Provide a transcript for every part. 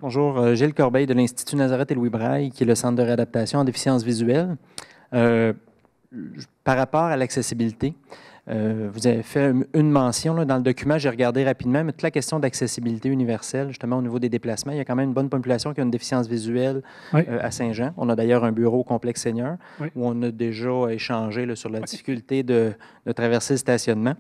Bonjour, Gilles Corbeil de l'Institut Nazareth et Louis Braille, qui est le Centre de réadaptation en déficience visuelle. Euh, Par rapport à l'accessibilité, vous avez fait une mention là, dans le document, j'ai regardé rapidement, mais toute la question d'accessibilité universelle, justement au niveau des déplacements, il y a quand même une bonne population qui a une déficience visuelle Oui, à Saint-Jean. On a d'ailleurs un bureau au complexe senior oui. où on a déjà échangé là, sur la difficulté de traverser le stationnement.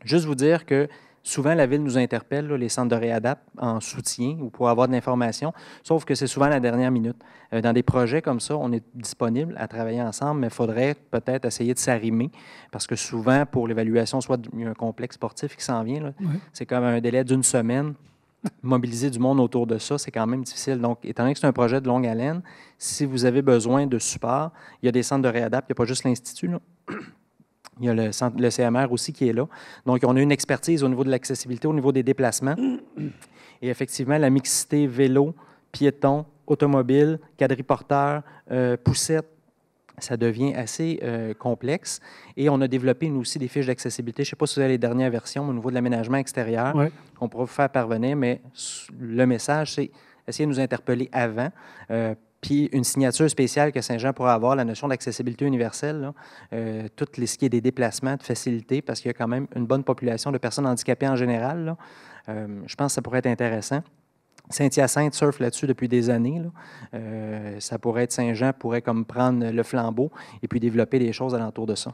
Juste vous dire que souvent, la Ville nous interpelle, là, les centres de réadap, en soutien ou pour avoir de l'information, sauf que c'est souvent la dernière minute. Dans des projets comme ça, on est disponible à travailler ensemble, mais il faudrait peut-être essayer de s'arrimer, parce que souvent, pour l'évaluation, soit il y a un complexe sportif qui s'en vient, là, Oui. c'est comme un délai d'une semaine. Mobiliser du monde autour de ça, c'est quand même difficile. Donc, étant donné que c'est un projet de longue haleine, si vous avez besoin de support, il y a des centres de réadap, il n'y a pas juste l'Institut, là. Il y a le CMR aussi qui est là. Donc, on a une expertise au niveau de l'accessibilité, au niveau des déplacements. Et effectivement, la mixité vélo, piéton, automobile, quadriporteur, poussette, ça devient assez complexe. Et on a développé, nous aussi, des fiches d'accessibilité. Je ne sais pas si vous avez les dernières versions, mais au niveau de l'aménagement extérieur, Oui. qu'on pourra vous faire parvenir, mais le message, c'est essayer de nous interpeller avant. Puis une signature spéciale que Saint-Jean pourra avoir, la notion d'accessibilité universelle, là, tout ce qui est des déplacements, de facilité, parce qu'il y a quand même une bonne population de personnes handicapées en général, là. Je pense que ça pourrait être intéressant. Saint-Hyacinthe surfe là-dessus depuis des années, là. Ça pourrait être Saint-Jean, pourrait comme prendre le flambeau et puis développer des choses alentour de ça.